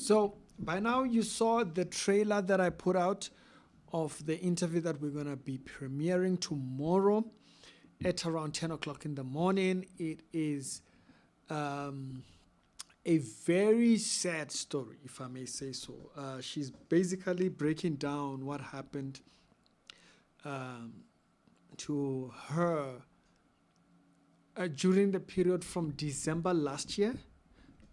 So by now you saw the trailer that I put out of the interview that we're going to be premiering tomorrow at around 10 o'clock in the morning. It is a very sad story, if I may say so. She's basically breaking down what happened to her during the period from December last year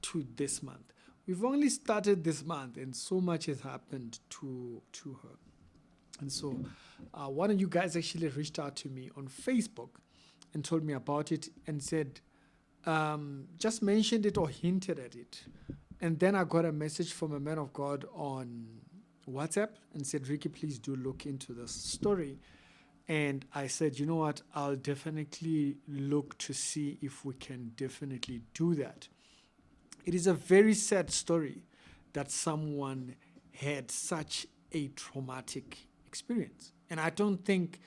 to this month. We've only started this month, and so much has happened to her. And so one of you guys actually reached out to me on Facebook and told me about it and said, just mentioned it or hinted at it. And then I got a message from a man of God on WhatsApp and said, Ricky, please do look into this story. And I said, you know what, I'll definitely look to see if we can definitely do that. It is a very sad story that someone had such a traumatic experience. And I don't think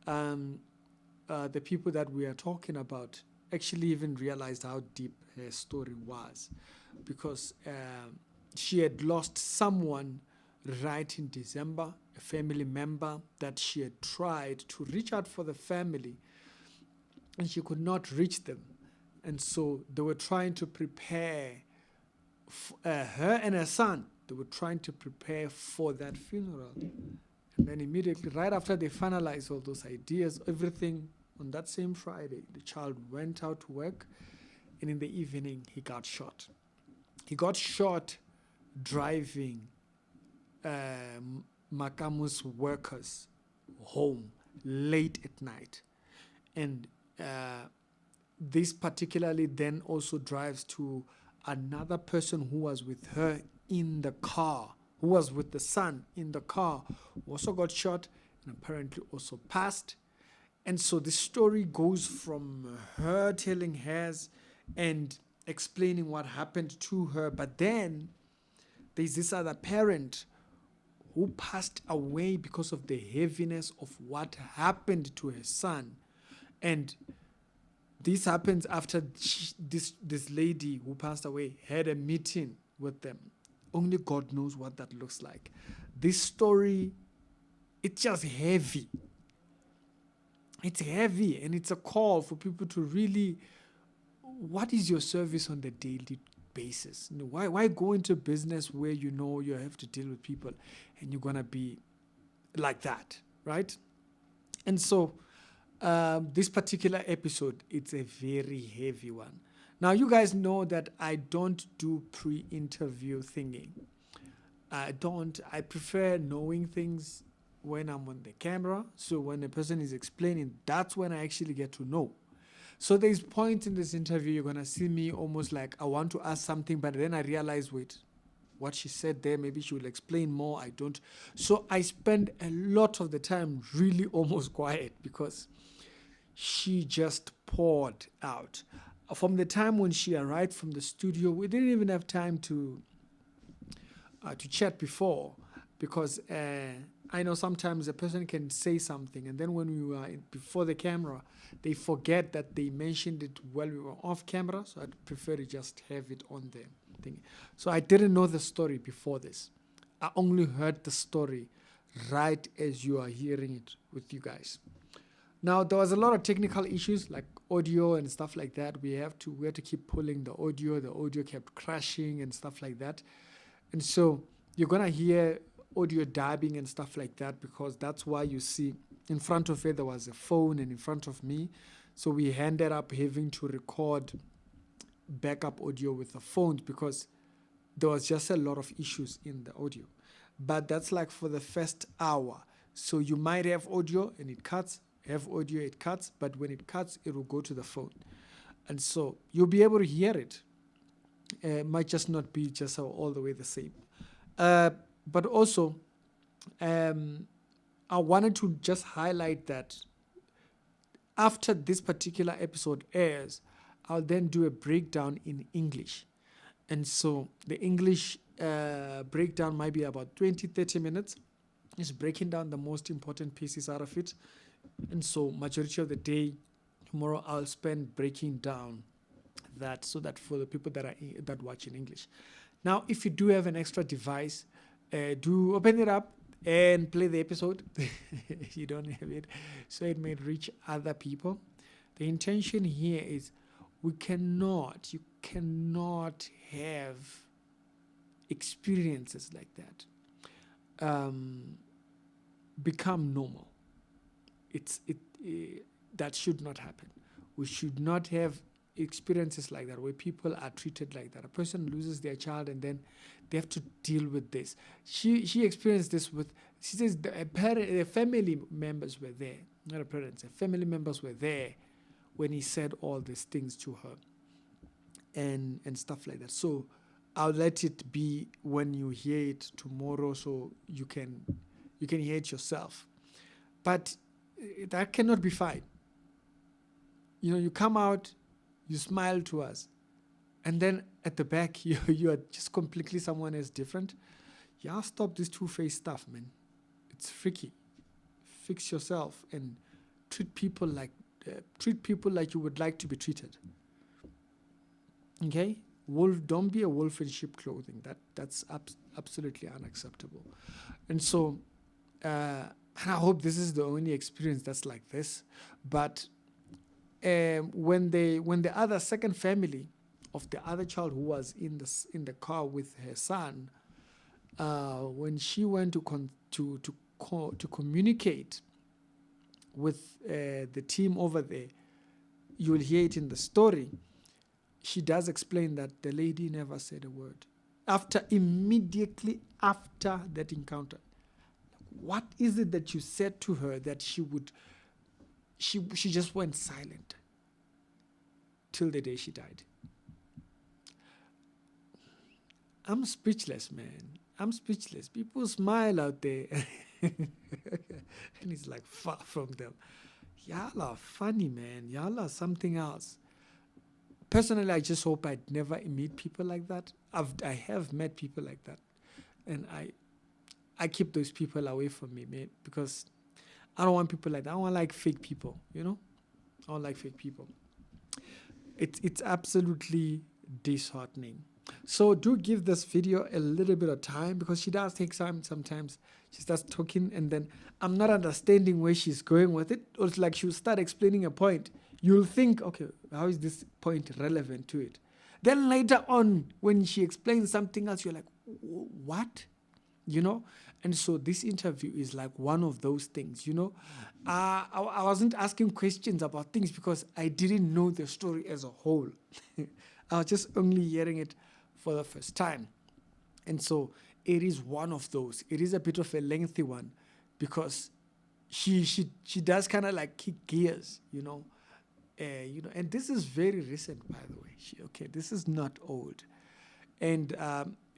the people that we are talking about actually even realized how deep her story was, because she had lost someone right in December, a family member that she had tried to reach out for the family, and she could not reach them. And so they were trying to prepare her and her son, they were trying to prepare for that funeral. And then immediately, right after they finalized all those ideas, everything, on that same Friday, the child went out to work, and in the evening, he got shot. He got shot driving Makamu's workers home late at night. And this particularly then also drives to another person who was with her in the car, who was with the son in the car, who also got shot and apparently also passed. And so the story goes from her telling hers and explaining what happened to her. But then there's this other parent who passed away because of the heaviness of what happened to her son. And this happens after this lady who passed away had a meeting with them. Only God knows what that looks like. This story, it's just heavy. It's heavy, and it's a call for people to really, what is your service on the daily basis? Why go into business where you know you have to deal with people and you're going to be like that, right? And so this particular episode, it's a very heavy one. Now, you guys know that I don't do pre-interview thingy. I prefer knowing things when I'm on the camera. So when a person is explaining, that's when I actually get to know. So there's points in this interview, you're going to see me almost like I want to ask something, but then I realize, wait, what she said there, maybe she will explain more. I don't. So I spend a lot of the time really almost quiet because she just poured out. From the time when she arrived from the studio, we didn't even have time to chat before, because I know sometimes a person can say something, and then when we were before the camera, they forget that they mentioned it while we were off camera. So I'd prefer to just have it on the thing. So I didn't know the story before this. I only heard the story right as you are hearing it with you guys. Now, there was a lot of technical issues like audio and stuff like that. We had to keep pulling the audio. The audio kept crashing and stuff like that. And so you're going to hear audio dabbing and stuff like that, because that's why you see in front of her there was a phone and in front of me. So we ended up having to record backup audio with the phones because there was just a lot of issues in the audio. But that's like for the first hour. So you might have audio and it cuts, have audio, it cuts, but when it cuts, it will go to the phone. And so you'll be able to hear it. It might just not be just all the way the same. But also, I wanted to just highlight that after this particular episode airs, I'll then do a breakdown in English. And so the English breakdown might be about 20-30 minutes. It's breaking down the most important pieces out of it. And so majority of the day, tomorrow I'll spend breaking down that, so that for the people that watch in English. Now, if you do have an extra device, do open it up and play the episode. You don't have it, so it may reach other people. The intention here is you cannot have experiences like that become normal. That should not happen. We should not have experiences like that where people are treated like that. A person loses their child and then they have to deal with this. She experienced this with, she says the family members were there, not a parents, the family members were there when he said all these things to her and stuff like that. So I'll let it be when you hear it tomorrow, so you can hear it yourself. But that cannot be fine. You come out, you smile to us, and then at the back you are just completely someone else different. Yeah, stop this two-faced stuff, man. It's freaky. Fix yourself and treat people like you would like to be treated. Okay, don't be a wolf in sheep clothing. That's absolutely unacceptable. And so, and I hope this is the only experience that's like this. But when the other second family of the other child who was in the car with her son, when she went to communicate with the team over there, you will hear it in the story. She does explain that the lady never said a word immediately after that encounter. What is it that you said to her that she just went silent till the day she died? I'm speechless, man. I'm speechless. People smile out there. And it's like far from them. Y'all are funny, man. Y'all are something else. Personally, I just hope I'd never meet people like that. I have met people like that. And I keep those people away from me, man, because I don't want people like that. I don't like fake people, I don't like fake people. It's absolutely disheartening. So do give this video a little bit of time, because she does take time sometimes. She starts talking and then I'm not understanding where she's going with it. Or it's like she'll start explaining a point. You'll think, okay, how is this point relevant to it? Then later on, when she explains something else, you're like, what? And so this interview is like one of those things, I wasn't asking questions about things because I didn't know the story as a whole. I was just only hearing it for the first time. And so it is one of those. It is a bit of a lengthy one because she does kind of like kick gears, and this is very recent, by the way. This is not old. And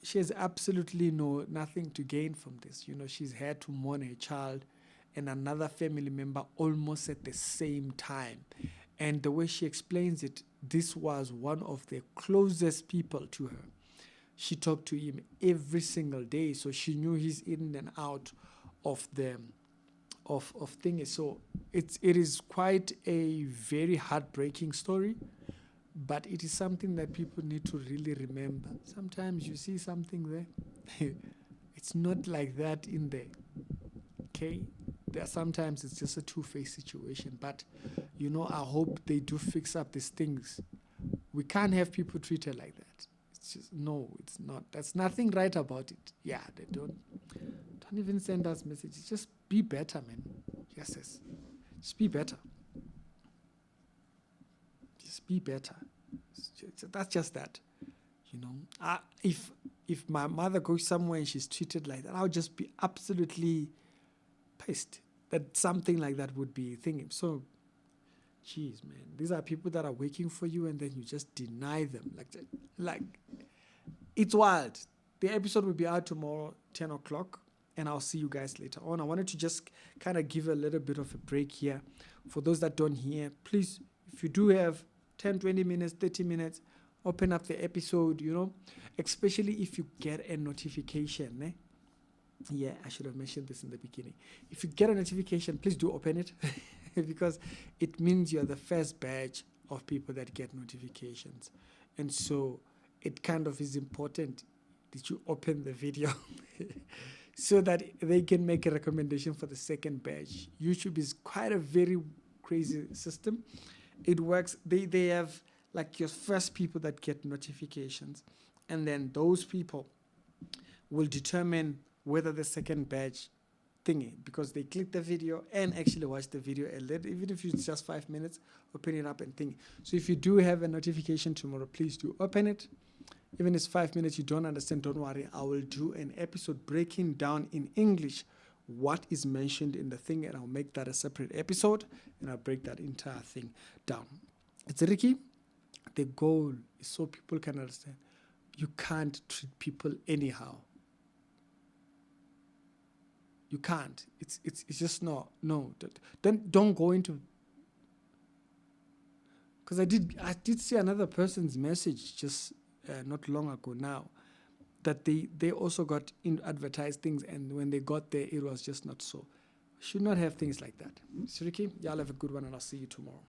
she has absolutely nothing to gain from this. She's had to mourn her child and another family member almost at the same time. And the way she explains it, this was one of the closest people to her. She talked to him every single day, so she knew he's in and out of things. So it is quite a very heartbreaking story. But it is something that people need to really remember. Sometimes you see something there. It's not like that in there. Okay? Sometimes it's just a two-faced situation. But, I hope they do fix up these things. We can't have people treated like that. It's just, no, it's not. There's nothing right about it. Yeah, they don't even send us messages. Just be better, man. Yes. Just be better. Be better. That's just that. If my mother goes somewhere and she's treated like that, I'll just be absolutely pissed that something like that would be thinking. So, geez, man, these are people that are waiting for you and then you just deny them like that. Like, it's wild. The episode will be out tomorrow, 10 o'clock, and I'll see you guys later on. I wanted to just kind of give a little bit of a break here. For those that don't hear, please, if you do have 10, 20 minutes, 30 minutes, open up the episode, especially if you get a notification. Yeah, I should have mentioned this in the beginning. If you get a notification, please do open it because it means you're the first batch of people that get notifications. And so it kind of is important did you open the video? So that they can make a recommendation for the second batch. YouTube is quite a very crazy system. It works. They have like your first people that get notifications, and then those people will determine whether the second batch thingy, because they click the video and actually watch the video a little, even if it's just 5 minutes, open it up and think. So if you do have a notification tomorrow, please do open it. Even if it's 5 minutes, you don't understand, don't worry. I will do an episode breaking down in English what is mentioned in the thing, and I'll make that a separate episode, and I'll break that entire thing down. It's Ricky. The goal is so people can understand. You can't treat people anyhow. You can't. It's just no. Don't go into. Because I did see another person's message just not long ago now, that they also got in advertised things, and when they got there, it was just not so. Should not have things like that. Siriki, y'all have a good one, and I'll see you tomorrow.